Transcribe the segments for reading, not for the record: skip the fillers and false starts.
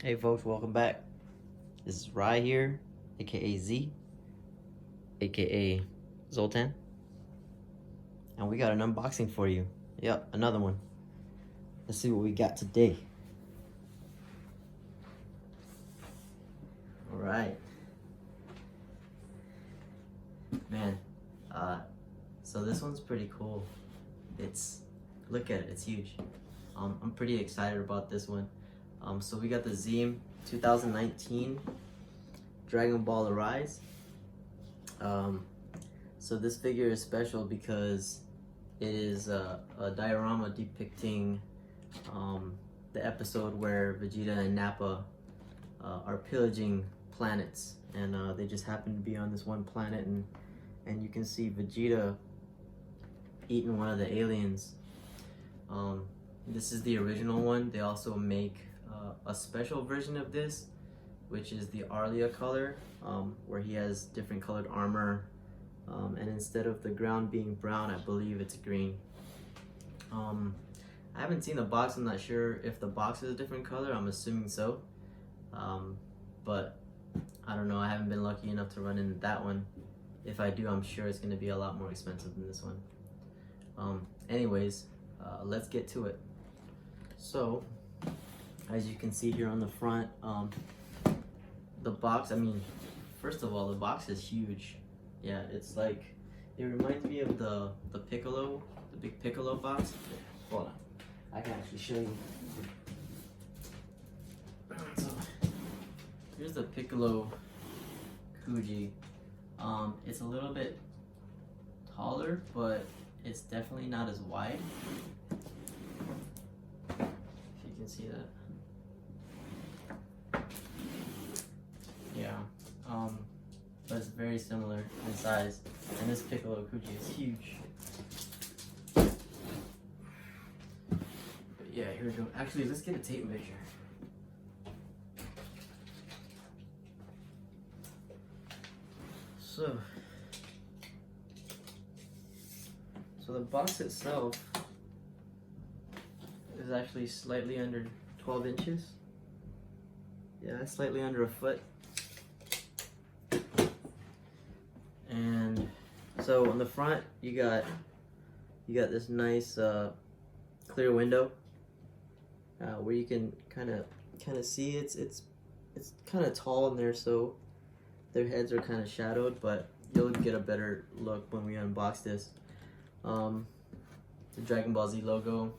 Hey folks, welcome back. This is Rye here, aka Z, aka Zoltan. And we got an unboxing for you. Yep, another one. Let's see what we got today. Alright. Man, so this one's pretty cool. Look at it, it's huge. I'm pretty excited about this one. So we got the ZEEM 2019 Dragon Ball Arise. So this figure is special because it is a diorama depicting the episode where Vegeta and Nappa are pillaging planets, and they just happen to be on this one planet, and you can see Vegeta eating one of the aliens. This is the original one. They also make a special version of this, which is the Arlia color, where he has different colored armor, and instead of the ground being brown, I believe it's green. I haven't seen the box. I'm not sure if the box is a different color. I'm assuming so, but I don't know. I haven't been lucky enough to run into that one. If I do, I'm sure it's going to be a lot more expensive than this one. Anyways, let's get to it. So, as you can see here on the front, the box, I mean, first of all, the box is huge. Yeah, it's like, it reminds me of the Piccolo, the big Piccolo box. Hold on, I can actually show you. So, here's the Piccolo Kuji. It's a little bit taller, but it's definitely not as wide. If you can see that. Yeah, but it's very similar in size, and this Piccolo Kuji is huge. But yeah, here we go. Actually, let's get a tape measure. So the box itself is actually slightly under 12 inches. Yeah, slightly under a foot. And so on the front, you got this nice clear window where you can kind of see it's kind of tall in there, so their heads are kind of shadowed, but you'll get a better look when we unbox this. The Dragon Ball Z logo.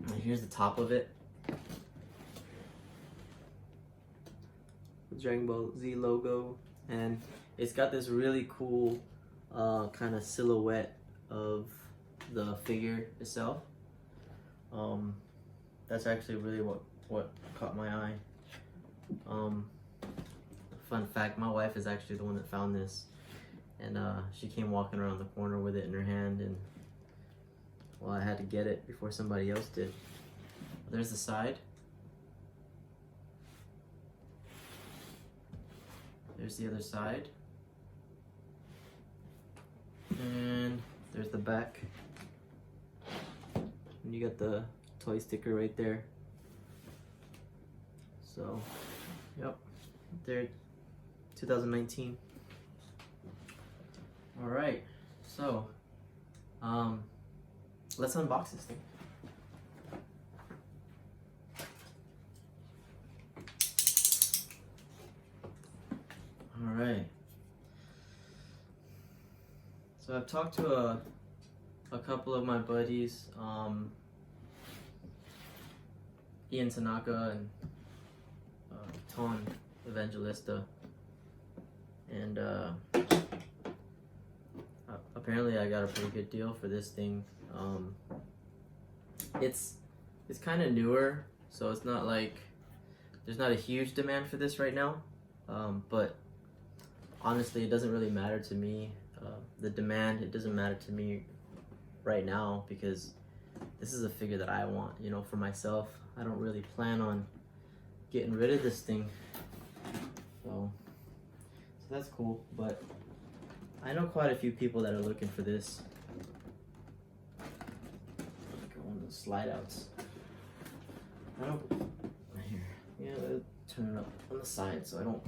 And here's the top of it. The Dragon Ball Z logo, and it's got this really cool kind of silhouette of the figure itself. That's actually really what caught my eye. Fun fact, my wife is actually the one that found this, and she came walking around the corner with it in her hand, and well, I had to get it before somebody else did. There's the side. There's the other side. And there's the back. And you got the toy sticker right there. So, yep, there, 2019. All right, so let's unbox this thing. All right. So I've talked to a couple of my buddies, Ian Tanaka and Ton Evangelista, and apparently I got a pretty good deal for this thing. It's kind of newer, so it's not like there's not a huge demand for this right now, but honestly it doesn't really matter to me. The demand, it doesn't matter to me right now, because this is a figure that I want, you know, for myself. I don't really plan on getting rid of this thing, so that's cool. But I know quite a few people that are looking for this. Look at one of those slide outs. I don't, here, yeah, soften it up on the side so I don't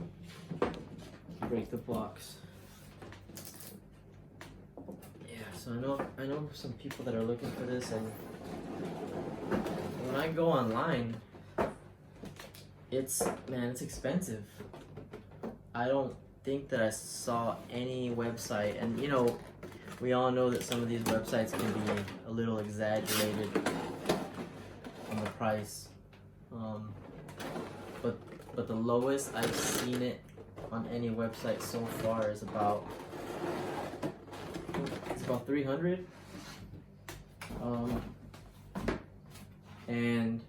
break the box. Yeah, so I know some people that are looking for this, and when I go online, it's expensive. I don't think that I saw any website, and you know, we all know that some of these websites can be a little exaggerated on the price. But the lowest I've seen it on any website so far is about $300. And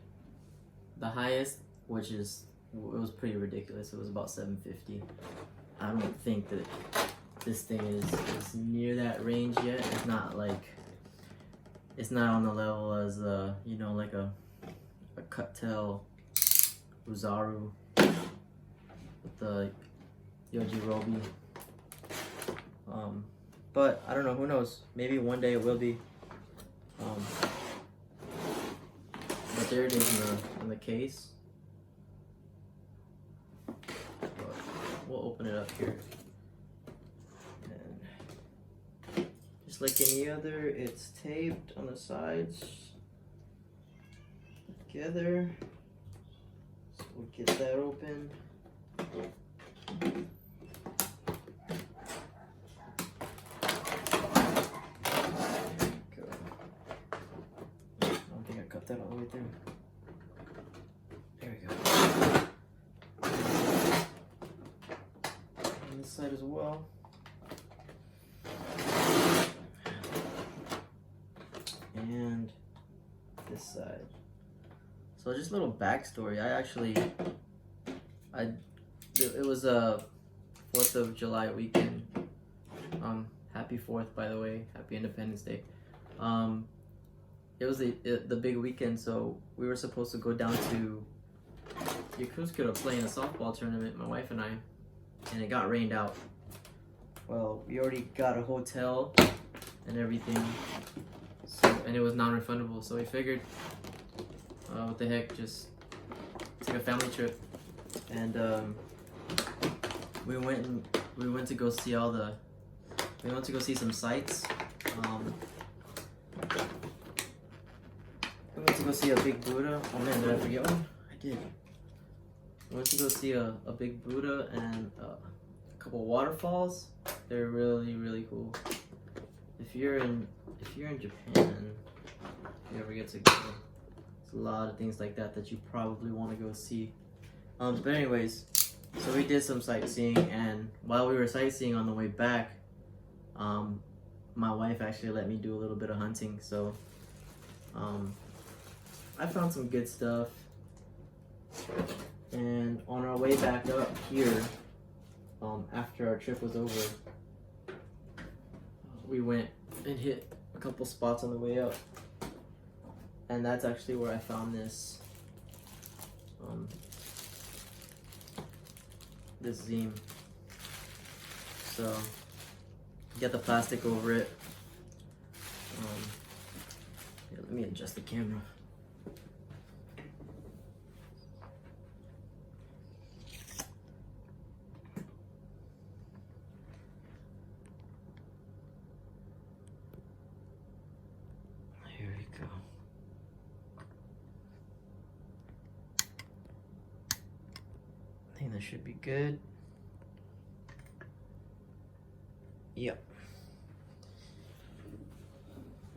the highest, which is, it was pretty ridiculous, it was about $750. I don't think that this thing is near that range yet. It's not like, it's not on the level as you know, like a Cuttel Uzaru with the Yojirobe. But I don't know, who knows, maybe one day it will be. But there it is in the case. But we'll open it up here. And just like any other, it's taped on the sides together. So we'll get that open. That all the way through. There we go. On this side as well. And this side. So just a little backstory. It was a 4th of July weekend. Happy 4th, by the way. Happy Independence Day. It was the big weekend, so we were supposed to go down to Yakutsk to play in a softball tournament, my wife and I, and it got rained out. Well, we already got a hotel and everything, so, and it was non-refundable, so we figured, what the heck, just take a family trip, and we went to go see some sights. We went to go see a big Buddha. Oh man, did I forget one? I did. We went to go see a big Buddha and a couple waterfalls. They're really, really cool. If you're in Japan, if you ever get to go, there's a lot of things like that you probably want to go see. But anyways, so we did some sightseeing, and while we were sightseeing on the way back, my wife actually let me do a little bit of hunting. So I found some good stuff, and on our way back up here, after our trip was over, we went and hit a couple spots on the way up, and that's actually where I found this this ZEEM. So get the plastic over it. Here, let me adjust the camera. Here we go. I think that should be good. Yep.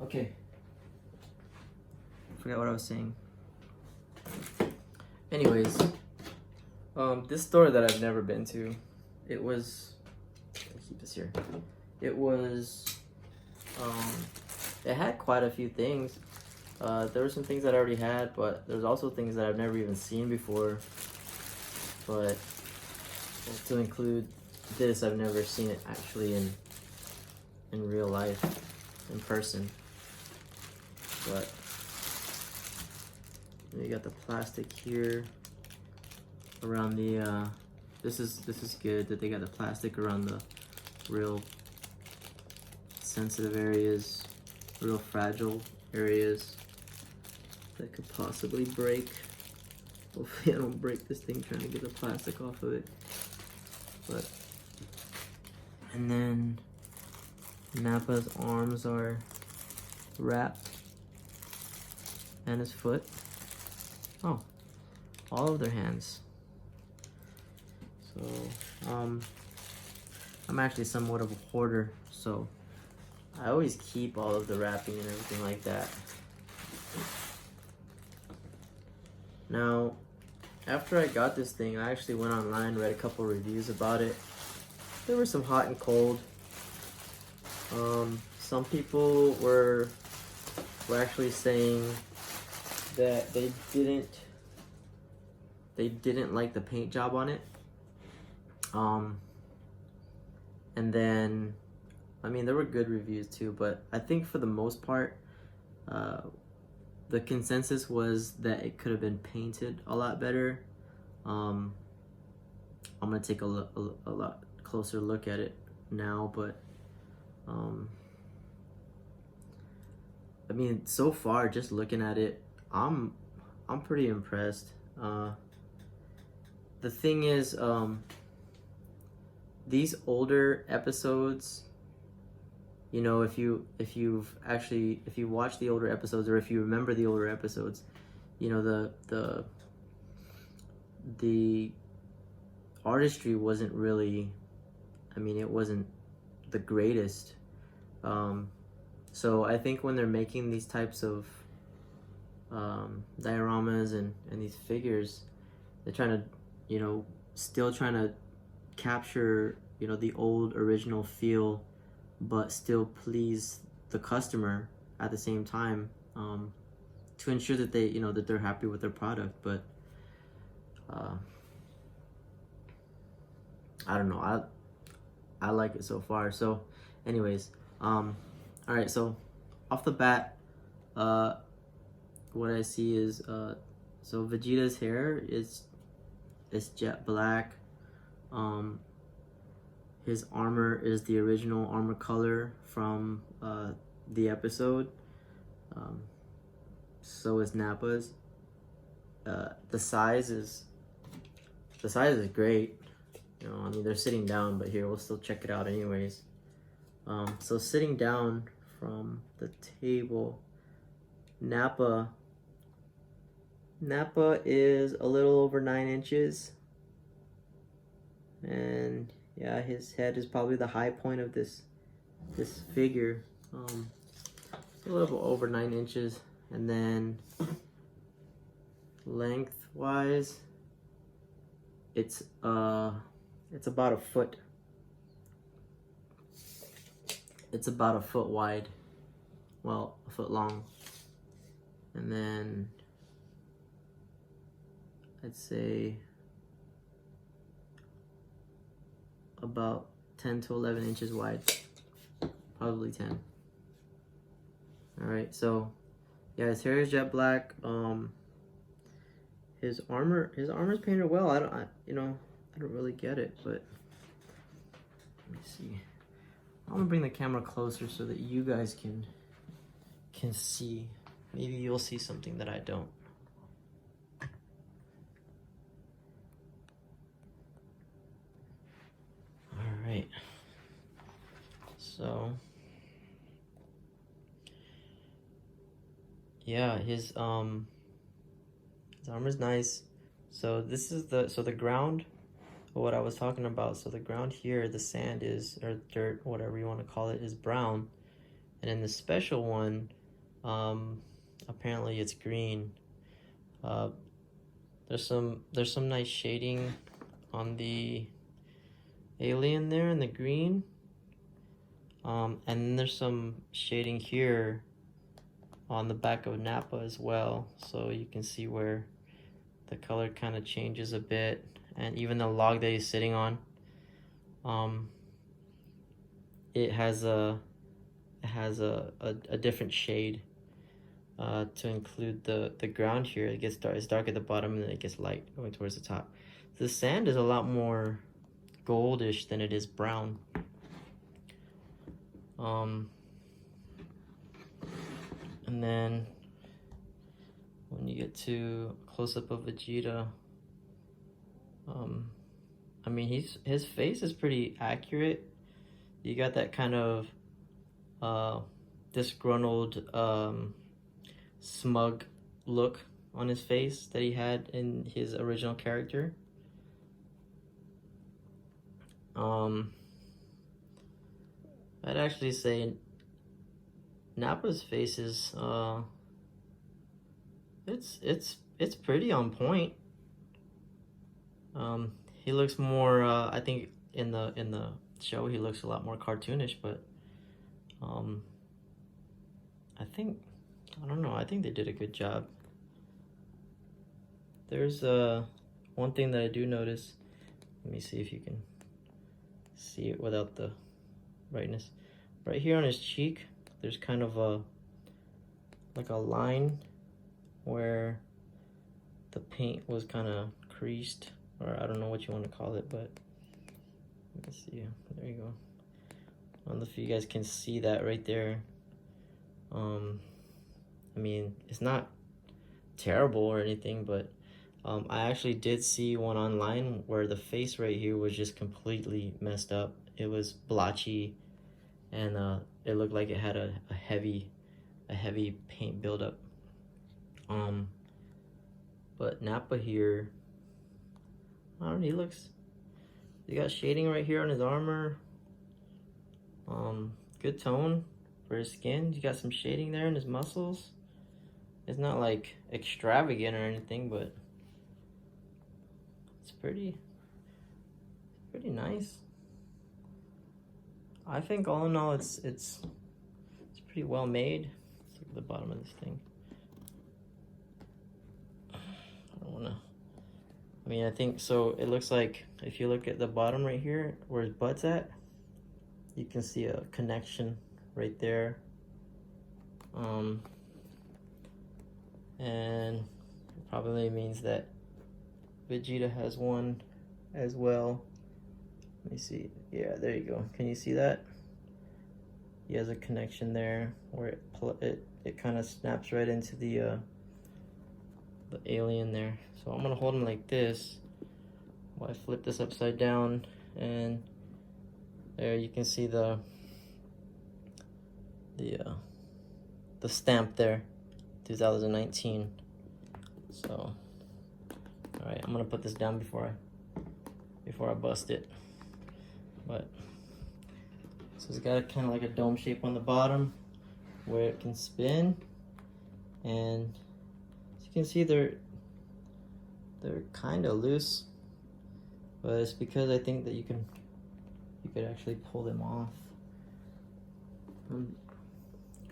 Okay. Forgot what I was saying. Anyways, this store that I've never been to, it was, I'll keep this here. It was, it had quite a few things. There were some things that I already had, but there's also things that I've never even seen before. But to include this, I've never seen it actually in real life, in person. But you got the plastic here around the this is good that they got the plastic around the real sensitive areas, real fragile areas that could possibly break. Hopefully I don't break this thing trying to get the plastic off of it. But, and then Nappa's arms are wrapped, and his foot. Oh, all of their hands. So, I'm actually somewhat of a hoarder, so I always keep all of the wrapping and everything like that. Now, after I got this thing, I actually went online, read a couple reviews about it. There were some hot and cold. Some people were actually saying that they didn't like the paint job on it. And then, I mean, there were good reviews too, but I think for the most part, the consensus was that it could have been painted a lot better. I'm gonna take a lot closer look at it now, but I mean, so far, just looking at it, I'm pretty impressed. The thing is, these older episodes, you know, if you watch the older episodes, or if you remember the older episodes, you know, the artistry wasn't really, I mean, it wasn't the greatest. So I think when they're making these types of dioramas and these figures, they're trying to, you know, still trying to capture, you know, the old original feel, but still please the customer at the same time, to ensure that they, you know, that they're happy with their product. But I don't know, I like it so far. So anyways, all right, so off the bat, what I see is, so Vegeta's hair is jet black. His armor is the original armor color from the episode. So is Nappa's. The size is great. You know, I mean, they're sitting down, but here, we'll still check it out anyways. So sitting down from the table, Nappa is a little over 9 inches. And yeah, his head is probably the high point of this figure. A little over 9 inches. And then lengthwise, it's about a foot. It's about a foot wide. Well, a foot long. And then I'd say about 10 to 11 inches wide. Probably 10. Alright, so yeah, his hair is jet black. His armor is painted well. I don't really get it, but let me see. I'm gonna bring the camera closer so that you guys can see. Maybe you'll see something that I don't. All right. So yeah, his armor's nice. So this is the ground, what I was talking about. So the ground here, the sand is, or dirt, whatever you want to call it, is brown. And in the special one, apparently it's green. There's some nice shading on the alien there in the green. And then there's some shading here on the back of Nappa as well. So you can see where the color kind of changes a bit. And even the log that he's sitting on, it has a different shade to include the ground here. It gets dark, it's dark at the bottom, and then it gets light going towards the top. The sand is a lot more goldish than it is brown. And then when you get to close-up of Vegeta, I mean, his face is pretty accurate. You got that kind of disgruntled, smug look on his face that he had in his original character. I'd actually say Nappa's face is it's pretty on point. He looks more I think in the show he looks a lot more cartoonish, but I don't know, I think they did a good job. There's one thing that I do notice. Let me see if you can see it without the brightness. Right here on his cheek, there's kind of like a line where the paint was kind of creased, or I don't know what you want to call it, but let me see. There you go. I don't know if you guys can see that right there. I mean, it's not terrible or anything, but I actually did see one online where the face right here was just completely messed up. It was blotchy, and it looked like it had a heavy paint buildup. But Nappa here, I don't know, he got shading right here on his armor. Good tone for his skin. He got some shading there in his muscles. It's not like extravagant or anything, but it's pretty nice. I think all in all, it's pretty well made. Let's look at the bottom of this thing. I don't wanna. I mean, I think so. It looks like if you look at the bottom right here, where his butt's at, you can see a connection right there. And it probably means that Vegeta has one as well. Let me see. Yeah, there you go. Can you see that? He has a connection there where it kind of snaps right into the alien there. So I'm gonna hold him like this while I flip this upside down, and there you can see the stamp there, 2019. So, all right, I'm gonna put this down before I bust it. But so it's got kind of like a dome shape on the bottom where it can spin, and as you can see, they're kind of loose, but it's because I think that you could actually pull them off. I'm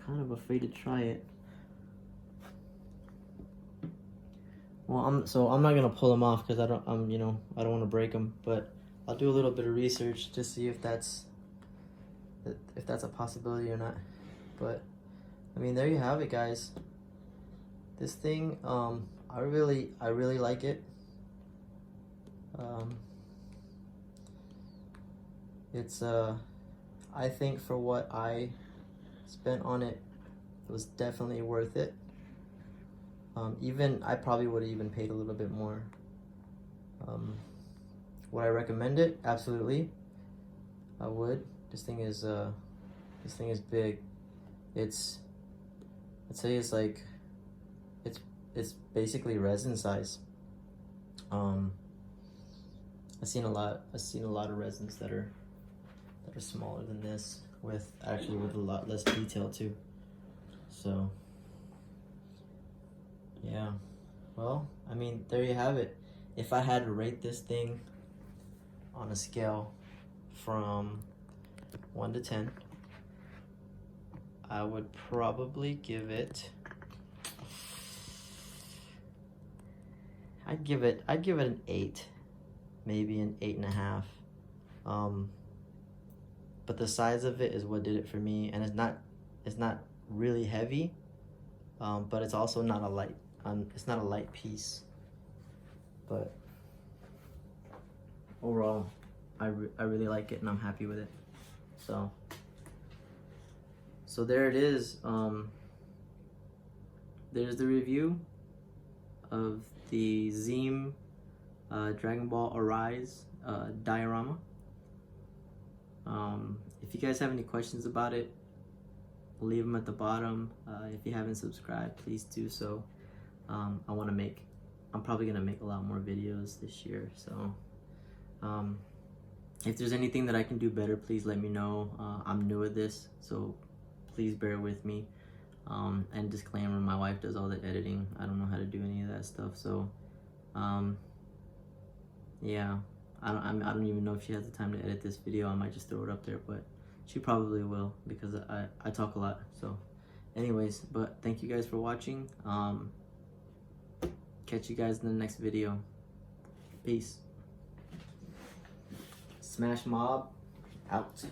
kind of afraid to try it. Well, I'm not gonna pull them off because I don't want to break them, but I'll do a little bit of research to see if that's a possibility or not. But I mean, there you have it, guys. This thing, I really like it. It's I think for what I spent on it, it was definitely worth it. Even I probably would have even paid a little bit more. Would I recommend it? Absolutely, I would. This thing is big. I'd say it's like it's basically resin size. I've seen a lot of resins that are smaller than this, with a lot less detail too. So yeah, well, I mean, there you have it. If I had to rate this thing on a scale from 1 to 10, I would probably give it, I'd give it an 8, maybe an 8.5. But the size of it is what did it for me, and it's not really heavy, but it's also not a light. It's not a light piece. But overall, I really like it, and I'm happy with it. So there it is. There's the review. of the ZEEM Dragonball Arise diorama. If you guys have any questions about it, leave them at the bottom. If you haven't subscribed, please do so. I'm probably gonna make a lot more videos this year, so if there's anything that I can do better, please let me know. I'm new at this, so please bear with me. And disclaimer, my wife does all the editing. I don't know how to do any of that stuff, so yeah, I don't even know if she has the time to edit this video. I might just throw it up there, but she probably will, because I talk a lot. So anyways, but thank you guys for watching. Catch you guys in the next video. Peace. Smash Mob out.